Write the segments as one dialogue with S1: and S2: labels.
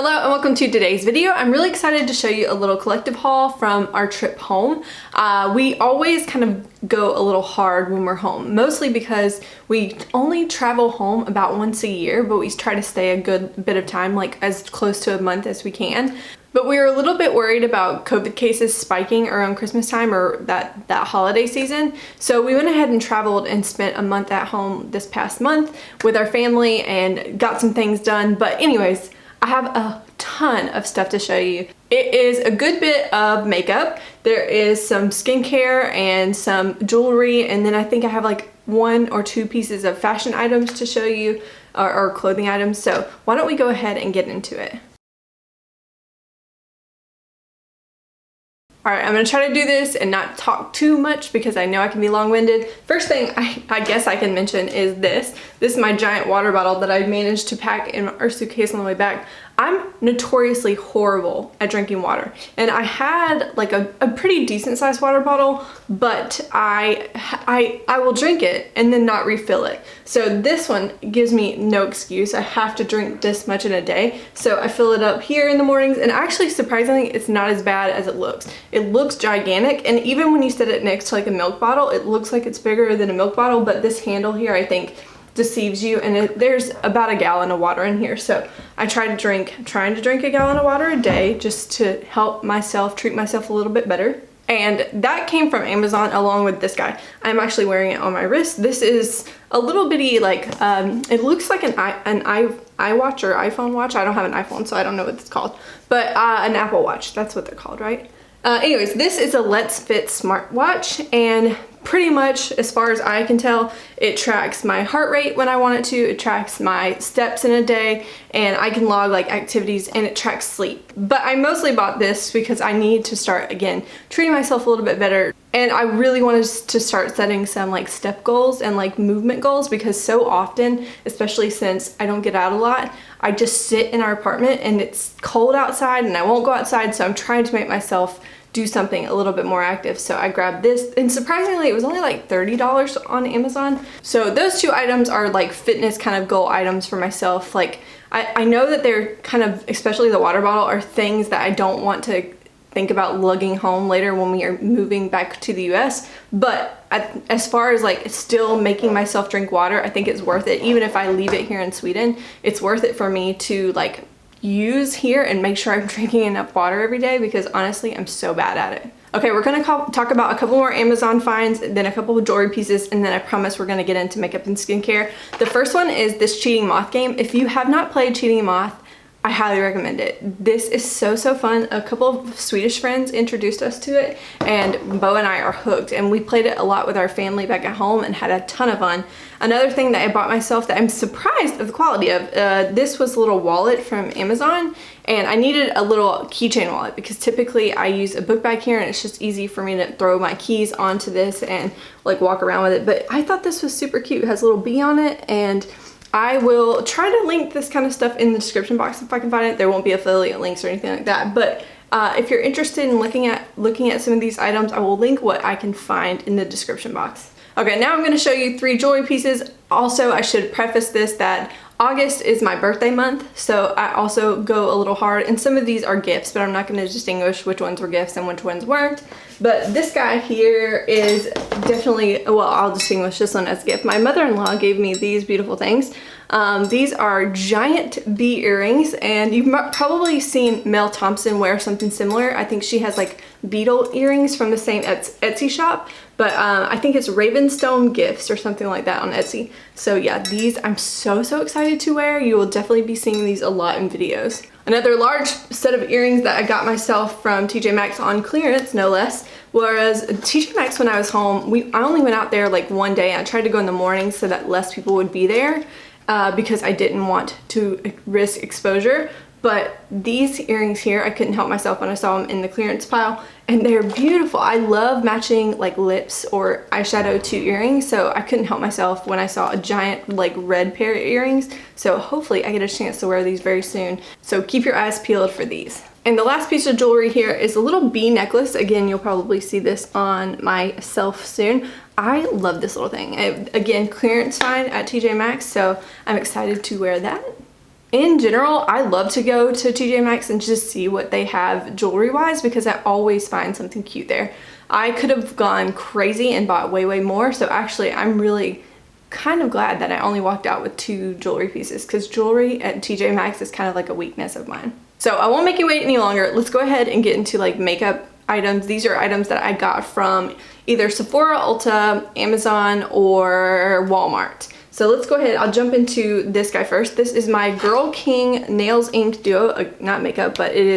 S1: Hello and welcome to today's video. I'm really excited to show you a little collective haul from our trip home. We always kind of go a little hard when we're home, mostly because we only travel home about once a year, but we try to stay a good bit of time, like as close to a month as we can. But we were a little bit worried about COVID cases spiking around Christmas time or that holiday season. So we went ahead and traveled and spent a month at home this past month with our family and got some things done. But anyways, I have a ton of stuff to show you. It is a good bit of makeup. There is some skincare and some jewelry, and then I think I have like 1 or 2 pieces of fashion items to show you, or clothing items. So why don't we go ahead and get into it. Alright, I'm going to try to do this and not talk too much because I know I can be long-winded. First thing I guess I can mention is this. This is my giant water bottle that I managed to pack in our suitcase on the way back. I'm notoriously horrible at drinking water, and I had like a pretty decent sized water bottle, but I will drink it and then not refill it. So this one gives me no excuse. I have to drink this much in a day. So I fill it up here in the mornings, and actually surprisingly it's not as bad as it looks. It looks gigantic, and even when you set it next to like a milk bottle, it looks like it's bigger than a milk bottle, but this handle here I think deceives you, and there's about a gallon of water in here. So I trying to drink a gallon of water a day just to help myself, treat myself a little bit better. And that came from Amazon along with this guy. I'm actually wearing it on my wrist. This is a little bitty, like, it looks like an iWatch or iPhone watch. I don't have an iPhone, so I don't know what it's called, but an Apple Watch, that's what they're called, right? Anyways, this is a Let's Fit smartwatch, and pretty much as far as I can tell, it tracks my heart rate when I want it to, it tracks my steps in a day, and I can log like activities, and it tracks sleep. But I mostly bought this because I need to start, again, treating myself a little bit better, and I really wanted to start setting some like step goals and like movement goals, because so often, especially since I don't get out a lot, I just sit in our apartment and it's cold outside and I won't go outside, so I'm trying to make myself do something a little bit more active. So I grabbed this, and surprisingly it was only like $30 on Amazon. So those 2 items are like fitness kind of goal items for myself. Like I know that they're kind of, especially the water bottle, are things that I don't want to think about lugging home later when we are moving back to the US, but as far as like still making myself drink water, I think it's worth it. Even if I leave it here in Sweden, it's worth it for me to like use here and make sure I'm drinking enough water every day, because honestly I'm so bad at it. Okay, we're gonna talk about a couple more Amazon finds, then a couple of jewelry pieces, and then I promise we're gonna get into makeup and skincare. The first one is this Cheating Moth game. If you have not played Cheating Moth, I highly recommend it. This is so fun. A couple of Swedish friends introduced us to it, and Bo and I are hooked, and we played it a lot with our family back at home and had a ton of fun. Another thing that I bought myself that I'm surprised of the quality of, this was a little wallet from Amazon, and I needed a little keychain wallet because typically I use a book bag here and it's just easy for me to throw my keys onto this and like walk around with it. But I thought this was super cute. It has a little bee on it, and I will try to link this kind of stuff in the description box if I can find it. There won't be affiliate links or anything like that, but if you're interested in looking at some of these items, I will link what I can find in the description box. Okay, now I'm going to show you 3 jewelry pieces. Also, I should preface this that August is my birthday month, so I also go a little hard, and some of these are gifts, but I'm not going to distinguish which ones were gifts and which ones weren't. But this guy here is definitely, well, I'll distinguish this one as a gift. My mother-in-law gave me these beautiful things. These are giant bee earrings, and you've probably seen Mel Thompson wear something similar. I think she has like beetle earrings from the same Etsy shop, but I think it's Ravenstone Gifts or something like that on Etsy. So yeah, these I'm so excited to wear. You will definitely be seeing these a lot in videos. Another large set of earrings that I got myself from TJ Maxx on clearance, no less. Whereas TJ Maxx, when I was home, I only went out there like one day. I tried to go in the morning so that less people would be there because I didn't want to risk exposure. But these earrings here, I couldn't help myself when I saw them in the clearance pile, and they're beautiful. I love matching like lips or eyeshadow to earrings, so I couldn't help myself when I saw a giant like red pair of earrings. So hopefully I get a chance to wear these very soon. So keep your eyes peeled for these. And the last piece of jewelry here is a little bee necklace. Again, you'll probably see this on myself soon. I love this little thing. Again, clearance find at TJ Maxx, so I'm excited to wear that. in general, I love to go to TJ Maxx and just see what they have jewelry wise because I always find something cute there. I could have gone crazy and bought way more, so actually I'm really kind of glad that I only walked out with 2 jewelry pieces because jewelry at TJ Maxx is kind of like a weakness of mine. So I won't make you wait any longer. Let's go ahead and get into like makeup items. These are items that I got from either Sephora, Ulta, Amazon, or Walmart. So let's go ahead, I'll jump into this guy first. This is my Girl King Nails Ink Duo, not makeup, but it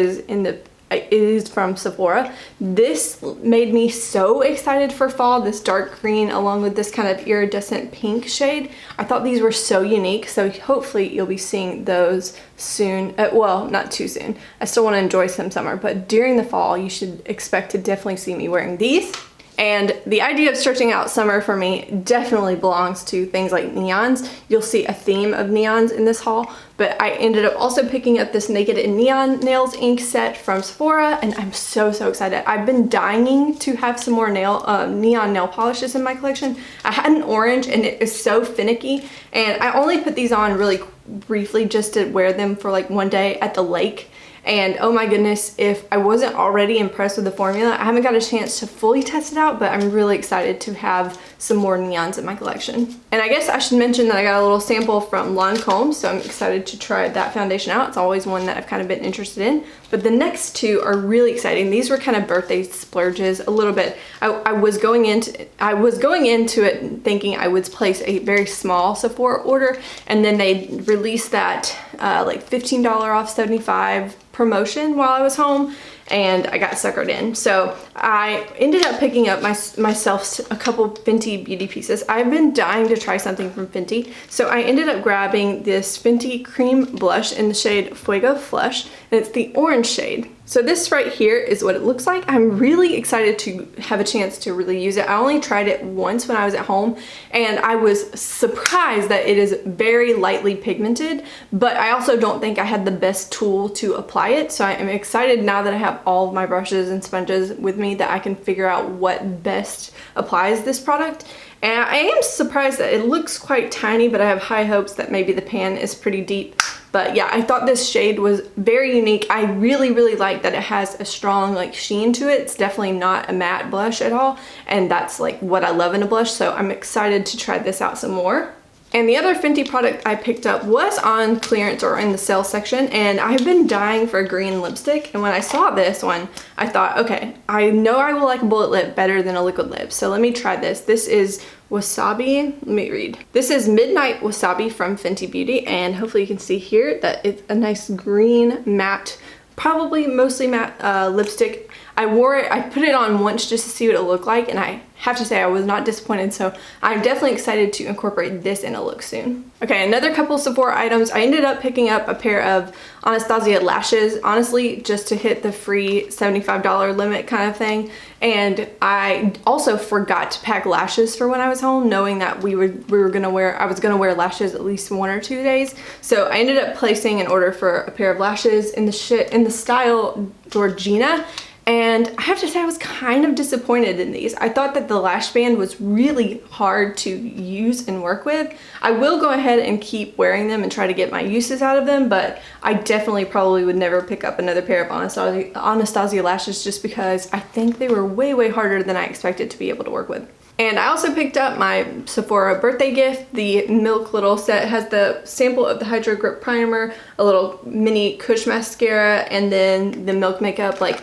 S1: is from Sephora. This made me so excited for fall, this dark green along with this kind of iridescent pink shade. I thought these were so unique, so hopefully you'll be seeing those soon. Well, not too soon. I still want to enjoy some summer, but during the fall you should expect to definitely see me wearing these. And the idea of stretching out summer for me definitely belongs to things like neons. You'll see a theme of neons in this haul, but I ended up also picking up this Naked in Neon Nails ink set from Sephora, and I'm so excited. I've been dying to have some more neon nail polishes in my collection. I had an orange and it is so finicky, and I only put these on really briefly just to wear them for like one day at the lake. And oh my goodness, if I wasn't already impressed with the formula, I haven't got a chance to fully test it out, but I'm really excited to have some more neons in my collection. And I guess I should mention that I got a little sample from Lancome, so I'm excited to try that foundation out. It's always one that I've kind of been interested in. But the next 2 are really exciting. These were kind of birthday splurges a little bit. I was going into it thinking I would place a very small Sephora order, and then they released that like $15 off 75 promotion while I was home, and I got suckered in. So I ended up picking up myself a couple Fenty beauty pieces. I've been dying to try something from Fenty, so I ended up grabbing this Fenty cream blush in the shade Fuego Flush, and it's the orange shade. So this right here is what it looks like. I'm really excited to have a chance to really use it. I only tried it once when I was at home, and I was surprised that it is very lightly pigmented, but I also don't think I had the best tool to apply it. So I am excited now that I have all of my brushes and sponges with me that I can figure out what best applies this product. And I am surprised that it looks quite tiny, but I have high hopes that maybe the pan is pretty deep. But yeah, I thought this shade was very unique. I really like that it has a strong like sheen to it. It's definitely not a matte blush at all, and that's like what I love in a blush, so I'm excited to try this out some more. And the other Fenty product I picked up was on clearance or in the sale section, and I've been dying for a green lipstick, and when I saw this one, I thought, okay, I know I will like a bullet lip better than a liquid lip, so let me try this. This is Wasabi, let me read. This is Midnight Wasabi from Fenty Beauty, and hopefully you can see here that it's a nice green matte, probably mostly matte lipstick. I wore it, I put it on once just to see what it looked like, and I have to say I was not disappointed, so I'm definitely excited to incorporate this in a look soon. Okay, another couple Sephora items. I ended up picking up a pair of Anastasia Lashes, honestly, just to hit the free $75 limit kind of thing. And I also forgot to pack lashes for when I was home, knowing that I was gonna wear lashes at least 1 or 2 days. So I ended up placing an order for a pair of lashes in the style Georgina. And I have to say I was kind of disappointed in these. I thought that the lash band was really hard to use and work with. I will go ahead and keep wearing them and try to get my uses out of them, but I definitely probably would never pick up another pair of Anastasia Lashes just because I think they were way harder than I expected to be able to work with. And I also picked up my Sephora birthday gift. The Milk Little set has the sample of the Hydro Grip Primer, a little mini Kush mascara, and then the Milk Makeup like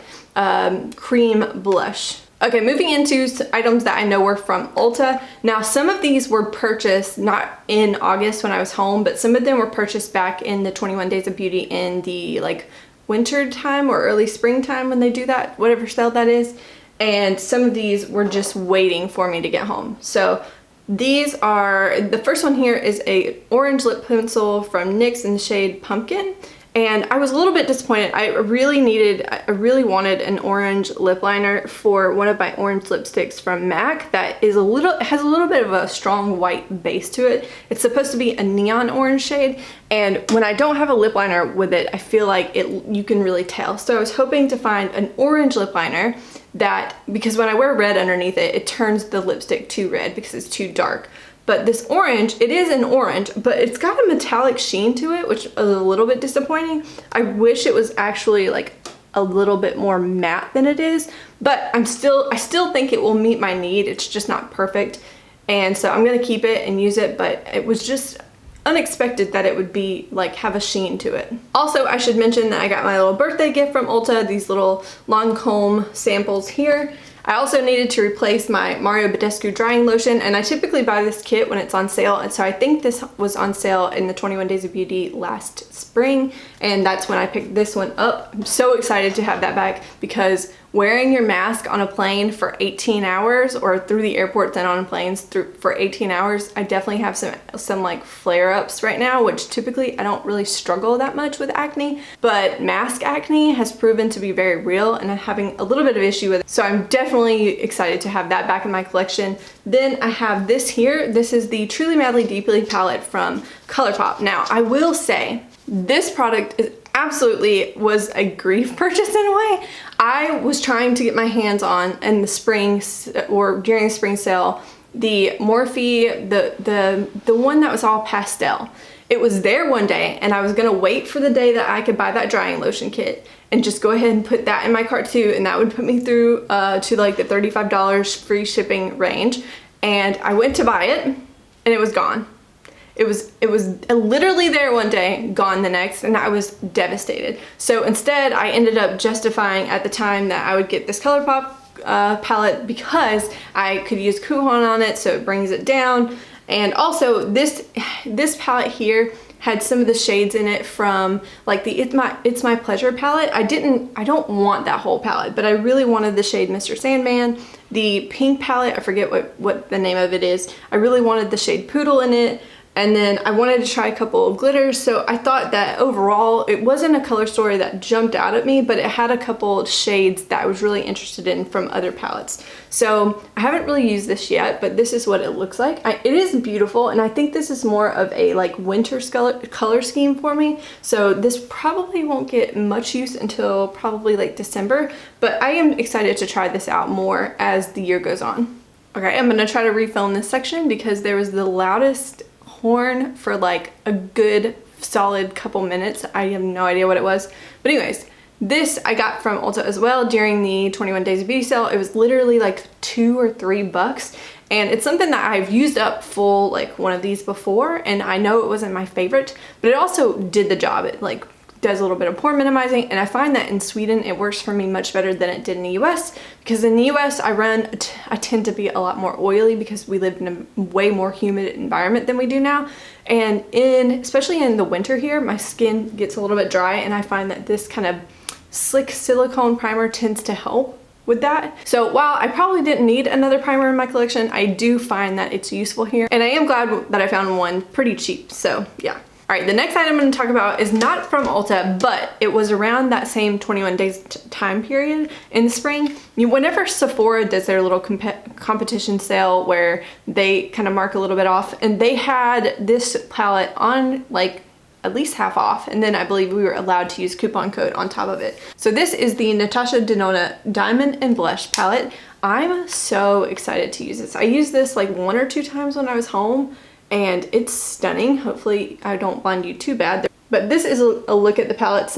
S1: cream blush. Okay, moving into items that I know were from Ulta. Now, some of these were purchased not in August when I was home, but some of them were purchased back in the 21 Days of Beauty in the like winter time or early springtime when they do that, whatever sale that is. And some of these were just waiting for me to get home. So these are, the first one here is a orange lip pencil from NYX in the shade Pumpkin. And I was a little bit disappointed. I really wanted an orange lip liner for one of my orange lipsticks from MAC that has a little bit of a strong white base to it. It's supposed to be a neon orange shade, and when I don't have a lip liner with it, I feel like you can really tell. So I was hoping to find an orange lip liner that, because when I wear red underneath it, it turns the lipstick too red because it's too dark. But this orange, it is an orange, but it's got a metallic sheen to it, which is a little bit disappointing. I wish it was actually like a little bit more matte than it is, but I still think it will meet my need. It's just not perfect. And so I'm gonna keep it and use it, but it was just unexpected that it would be like have a sheen to it. Also, I should mention that I got my little birthday gift from Ulta, these little Lancome samples here. I also needed to replace my Mario Badescu drying lotion, and I typically buy this kit when it's on sale, and so I think this was on sale in the 21 Days of Beauty last spring, and that's when I picked this one up. I'm so excited to have that back because wearing your mask on a plane for 18 hours or through the airports and on planes for 18 hours, I definitely have some like flare-ups right now, which typically I don't really struggle that much with acne, but mask acne has proven to be very real and I'm having a little bit of issue with it. So I'm definitely excited to have that back in my collection. Then I have this here. This is the Truly Madly Deeply palette from Colourpop. Now, I will say this product absolutely was a grief purchase in a way. I was trying to get my hands on in the spring or during the spring sale, the Morphe, the one that was all pastel. It was there one day and I was gonna wait for the day that I could buy that drying lotion kit and just go ahead and put that in my cart too, and that would put me through to like the $35 free shipping range. And I went to buy it and it was gone. It was literally there one day, gone the next, and I was devastated. So instead, I ended up justifying at the time that I would get this Colourpop palette because I could use coupon on it, so it brings it down. And also, this palette here had some of the shades in it from like the It's My Pleasure palette. I don't want that whole palette, but I really wanted the shade Mr. Sandman. The pink palette, I forget what the name of it is. I really wanted the shade Poodle in it. And then I wanted to try a couple of glitters, so I thought that overall it wasn't a color story that jumped out at me, but it had a couple shades that I was really interested in from other palettes. So I haven't really used this yet, but this is what it looks like. It is beautiful, and I think this is more of a like winter color scheme for me, so this probably won't get much use until probably like December, but I am excited to try this out more as the year goes on. Okay, I'm gonna try to refilm this section because there was the loudest horn for like a good solid couple minutes. I have no idea what it was, but anyways, this I got from Ulta as well during the 21 Days of Beauty sale. It was literally like $2 or $3, and it's something that I've used up full like one of these before, and I know it wasn't my favorite, but it also did the job. It like does a little bit of pore minimizing, and I find that in Sweden it works for me much better than it did in the US, because in the US I tend to be a lot more oily because we lived in a way more humid environment than we do now, and especially in the winter here, my skin gets a little bit dry, and I find that this kind of slick silicone primer tends to help with that. So while I probably didn't need another primer in my collection, I do find that it's useful here, and I am glad that I found one pretty cheap, so yeah. All right, the next item I'm going to talk about is not from Ulta, but it was around that same 21 days time period in the spring. Whenever Sephora does their little competition sale where they kind of mark a little bit off, and they had this palette on like at least half off, and then I believe we were allowed to use coupon code on top of it. So this is the Natasha Denona Diamond and Blush palette. I'm so excited to use this. I used this like 1 or 2 times when I was home, and it's stunning. Hopefully I don't blind you too bad. But this is a look at the palette.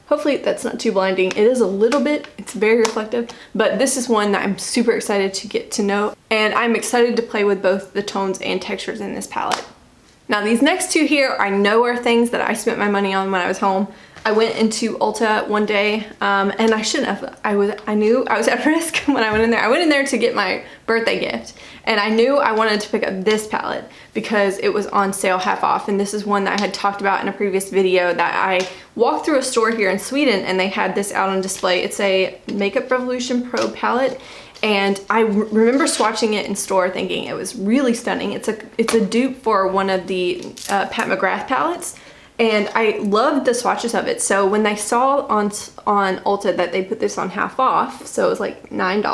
S1: Hopefully that's not too blinding. It is a little bit, it's very reflective, but this is one that I'm super excited to get to know, and I'm excited to play with both the tones and textures in this palette. Now these next two here I know are things that I spent my money on when I was home. I went into Ulta one day, and I shouldn't have. I knew I was at risk when I went in there. I went in there to get my birthday gift, and I knew I wanted to pick up this palette because it was on sale half off, and this is one that I had talked about in a previous video that I walked through a store here in Sweden, and they had this out on display. It's a Makeup Revolution Pro palette, and I remember swatching it in store thinking it was really stunning. It's a dupe for one of the Pat McGrath palettes, and I loved the swatches of it. So when I saw on Ulta that they put this on half off, so it was like $9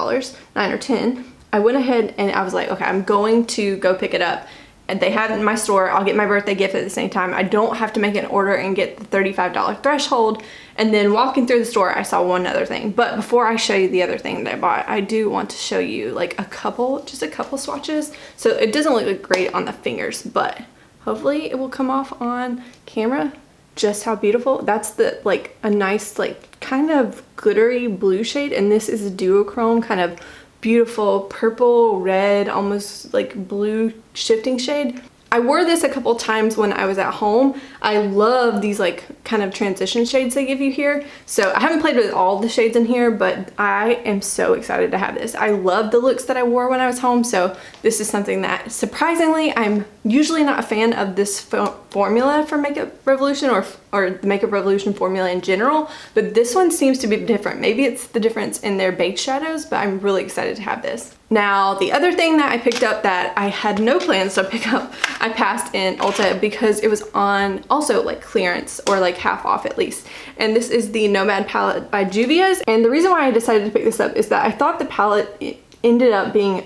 S1: or $10, I went ahead and I was like, okay, I'm going to go pick it up. and they have it in my store. I'll get my birthday gift at the same time. I don't have to make an order and get the $35 threshold. And then walking through the store, I saw one other thing. But before I show you the other thing that I bought, I do want to show you like just a couple swatches. So it doesn't look great on the fingers, but hopefully it will come off on camera. Just how beautiful. That's the like a nice like kind of glittery blue shade, and this is a duochrome kind of beautiful purple, red, almost like blue shifting shade. I wore this a couple times when I was at home. I love these like kind of transition shades they give you here. So I haven't played with all the shades in here, but I am so excited to have this. I love the looks that I wore when I was home. So this is something that surprisingly, I'm usually not a fan of this formula for Makeup Revolution or the Makeup Revolution formula in general, but this one seems to be different. Maybe it's the difference in their baked shadows, but I'm really excited to have this. Now, the other thing that I picked up that I had no plans to pick up, I passed in Ulta because it was on also like clearance or like half off at least. And this is the Nomad palette by Juvia's. And the reason why I decided to pick this up is that I thought the palette ended up being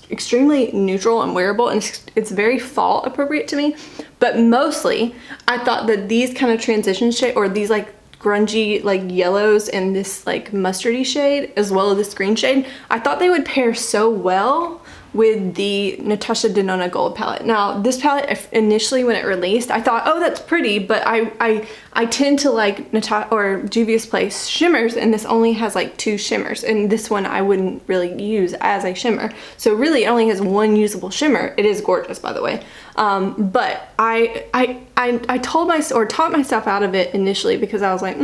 S1: extremely neutral and wearable, and it's very fall appropriate to me. But mostly, I thought that these kind of transition shade, or these like grungy like yellows and this like mustardy shade as well as this green shade, I thought they would pair so well with the Natasha Denona gold palette. Now this palette initially when it released, I thought, oh, that's pretty, but I tend to like Natasha or Juvia's Place shimmers, and this only has like 2 shimmers, and this one I wouldn't really use as a shimmer. So really it only has 1 usable shimmer. It is gorgeous, by the way. But I taught myself out of it initially because I was like,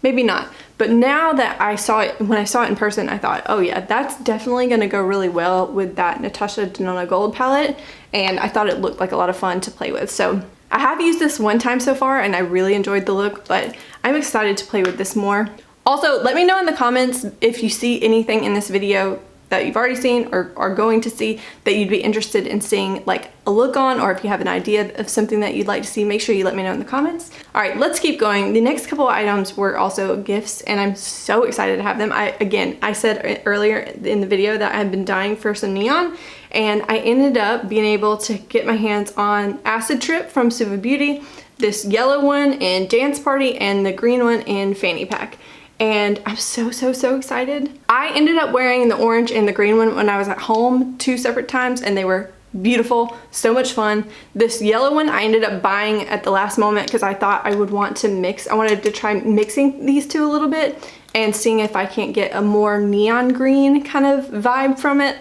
S1: maybe not. But now that I saw it, when I saw it in person, I thought, oh yeah, that's definitely gonna go really well with that Natasha Denona gold palette. And I thought it looked like a lot of fun to play with. So I have used this one time so far and I really enjoyed the look, but I'm excited to play with this more. Also, let me know in the comments if you see anything in this video that you've already seen or are going to see that you'd be interested in seeing like a look on, or if you have an idea of something that you'd like to see, make sure you let me know in the comments. All right, let's keep going. The next couple of items were also gifts, and I'm so excited to have them. I said earlier in the video that I had been dying for some neon, and I ended up being able to get my hands on Acid Trip from Suva Beauty, this yellow one in Dance Party, and the green one in Fanny Pack. And I'm so excited. I ended up wearing the orange and the green one when I was at home 2 separate times, and they were beautiful, so much fun. This yellow one I ended up buying at the last moment because I thought I would want to mix. I wanted to try mixing these two a little bit and seeing if I can't get a more neon green kind of vibe from it.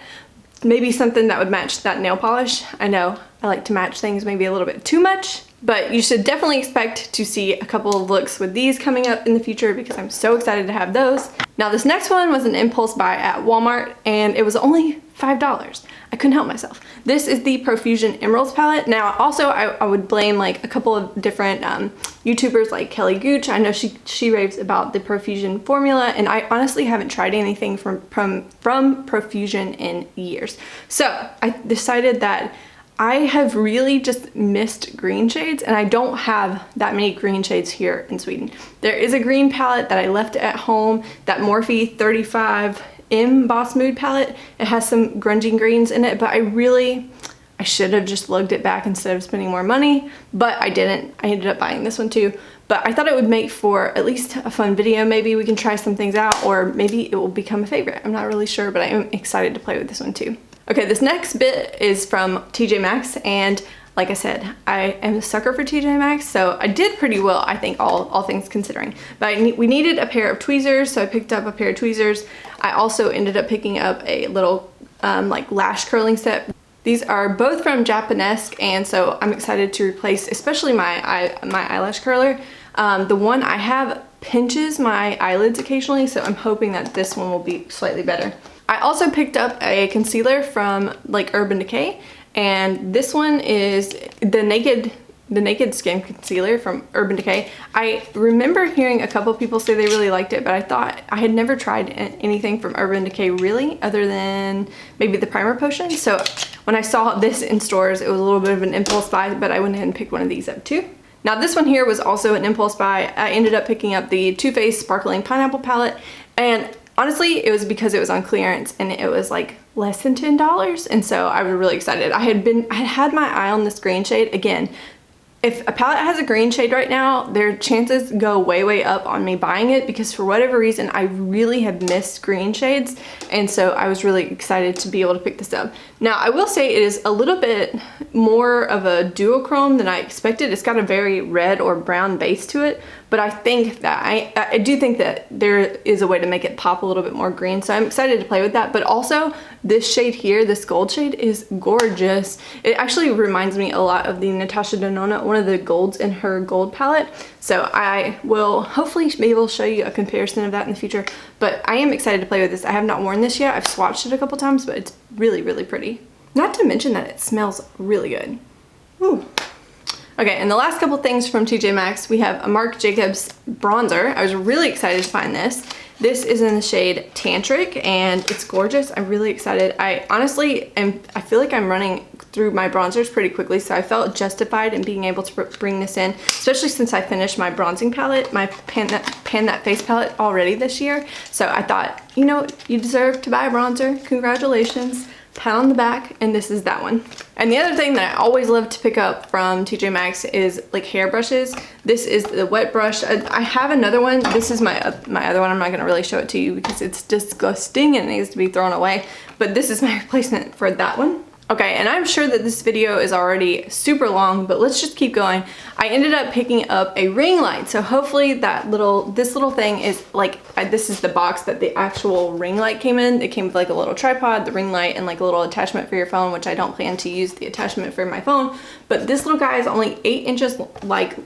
S1: Maybe something that would match that nail polish. I know I like to match things maybe a little bit too much, but you should definitely expect to see a couple of looks with these coming up in the future because I'm so excited to have those. Now this next one was an impulse buy at Walmart, and it was only $5. I couldn't help myself. This is the Profusion Emeralds palette. Now also I would blame like a couple of different YouTubers like Kelly Gooch. I know she raves about the Profusion formula, and I honestly haven't tried anything from Profusion in years. So I decided that I have really just missed green shades, and I don't have that many green shades here in Sweden. There is a green palette that I left at home, that Morphe 35M Boss Mood palette. It has some grungy greens in it, but I should have just lugged it back instead of spending more money, but I didn't. I ended up buying this one too. But I thought it would make for at least a fun video. Maybe we can try some things out, or maybe it will become a favorite. I'm not really sure, but I am excited to play with this one too. Okay, this next bit is from TJ Maxx, and like I said, I am a sucker for TJ Maxx, so I did pretty well, I think, all things considering. But we needed a pair of tweezers, so I picked up a pair of tweezers. I also ended up picking up a little like lash curling set. These are both from Japanesque, and so I'm excited to replace especially my eyelash curler. The one I have pinches my eyelids occasionally, so I'm hoping that this one will be slightly better. I also picked up a concealer from like Urban Decay, and this one is the Naked Skin Concealer from Urban Decay. I remember hearing a couple people say they really liked it, but I thought I had never tried anything from Urban Decay really, other than maybe the primer potion. So when I saw this in stores, it was a little bit of an impulse buy, but I went ahead and picked one of these up too. Now this one here was also an impulse buy. I ended up picking up the Too Faced Sparkling Pineapple palette, and honestly, it was because it was on clearance and it was like less than $10. And so I was really excited. I had my eye on this green shade. Again, if a palette has a green shade right now, their chances go way, way up on me buying it because for whatever reason, I really have missed green shades. And so I was really excited to be able to pick this up. Now, I will say it is a little bit more of a duochrome than I expected. It's got a very red or brown base to it, but I think that I do think that there is a way to make it pop a little bit more green. So I'm excited to play with that. But also this shade here, this gold shade, is gorgeous. It actually reminds me a lot of the Natasha Denona, one of the golds in her gold palette. So I will hopefully be able to show you a comparison of that in the future. But I am excited to play with this. I have not worn this yet. I've swatched it a couple times, but it's really, really pretty. Not to mention that it smells really good. Ooh. Okay, and the last couple things from TJ Maxx, we have a Marc Jacobs bronzer. I was really excited to find this. This is in the shade Tantric, and it's gorgeous. I'm really excited. I feel like I'm running through my bronzers pretty quickly, so I felt justified in being able to bring this in, especially since I finished my bronzing palette, my Pan That Face palette already this year. So I thought, you know, you deserve to buy a bronzer. Congratulations. Pat on the back, and this is that one. And the other thing that I always love to pick up from TJ Maxx is like hair brushes. This is the wet brush. I have another one. This is my other one. I'm not gonna really show it to you because it's disgusting and it needs to be thrown away. But this is my replacement for that one. Okay, and I'm sure that this video is already super long, but let's just keep going. I ended up picking up a ring light. So hopefully this little thing is like, this is the box that the actual ring light came in. It came with like a little tripod, the ring light, and like a little attachment for your phone, which I don't plan to use the attachment for my phone. But this little guy is only 8 inches like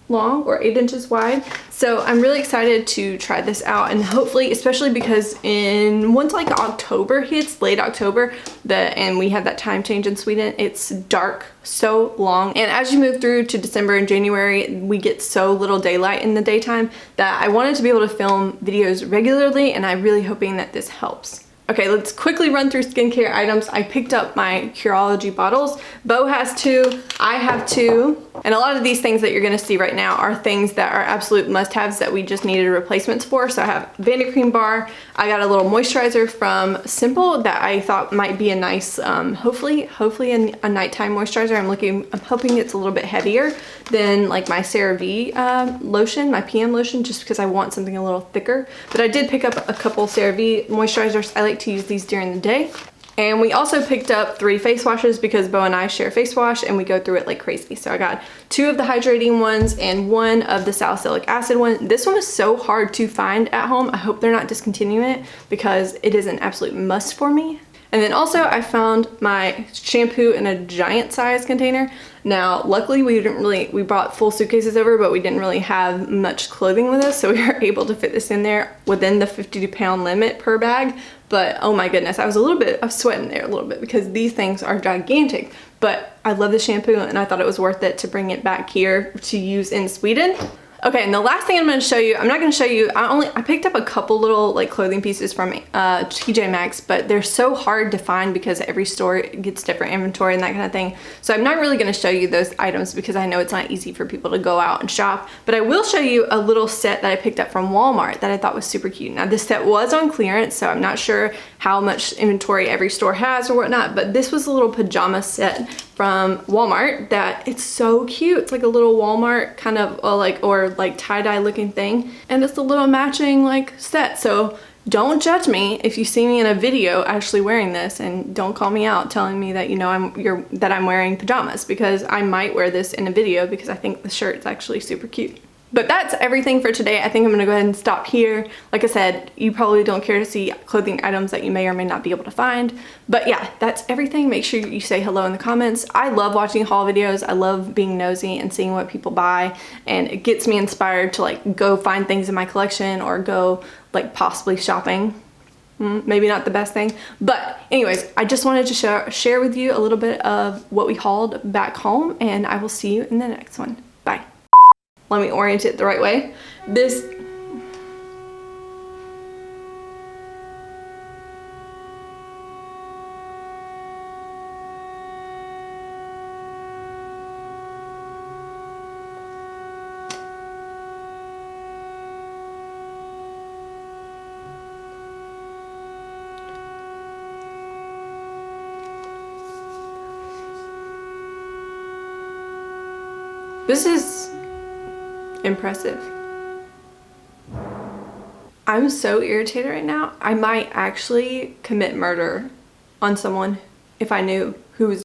S1: long or 8 inches wide. So I'm really excited to try this out, and hopefully, especially because once like October hits, late October, and we have that time change in Sweden, it's dark so long, and as you move through to December and January, we get so little daylight in the daytime that I wanted to be able to film videos regularly, and I'm really hoping that this helps. Okay, let's quickly run through skincare items. I picked up my Curology bottles. Bo has 2, I have 2. And a lot of these things that you're gonna see right now are things that are absolute must-haves that we just needed replacements for. So I have Vanity Cream Bar. I got a little moisturizer from Simple that I thought might be a nice, hopefully a nighttime moisturizer. I'm hoping it's a little bit heavier than like my CeraVe lotion, my PM lotion, just because I want something a little thicker. But I did pick up a couple CeraVe moisturizers. I like to use these during the day. And we also picked up 3 face washes because Bo and I share face wash and we go through it like crazy. So I got 2 of the hydrating ones and 1 of the salicylic acid one. This one was so hard to find at home. I hope they're not discontinuing it because it is an absolute must for me. And then also I found my shampoo in a giant size container. Now, luckily we brought full suitcases over, but we didn't really have much clothing with us. So we were able to fit this in there within the 50-pound limit per bag. But oh my goodness, I was sweating there a little bit because these things are gigantic. But I love the shampoo and I thought it was worth it to bring it back here to use in Sweden. Okay, and the last thing I'm going to show you, I'm not going to show you, I picked up a couple little like clothing pieces from TJ Maxx, but they're so hard to find because every store gets different inventory and that kind of thing. So I'm not really going to show you those items because I know it's not easy for people to go out and shop, but I will show you a little set that I picked up from Walmart that I thought was super cute. Now this set was on clearance, so I'm not sure how much inventory every store has or whatnot, but this was a little pajama set from Walmart that it's so cute. It's like a little Walmart kind of like tie-dye looking thing, and it's a little matching like set. So don't judge me if you see me in a video actually wearing this, and don't call me out telling me that that I'm wearing pajamas, because I might wear this in a video because I think the shirt is actually super cute. But that's everything for today. I think I'm gonna go ahead and stop here. Like I said, you probably don't care to see clothing items that you may or may not be able to find. But yeah, that's everything. Make sure you say hello in the comments. I love watching haul videos. I love being nosy and seeing what people buy. And it gets me inspired to like go find things in my collection or go like possibly shopping. Maybe not the best thing. But anyways, I just wanted to share with you a little bit of what we hauled back home, and I will see you in the next one. Bye. Let me orient it the right way. This is impressive. I'm so irritated right now. I might actually commit murder on someone if I knew who was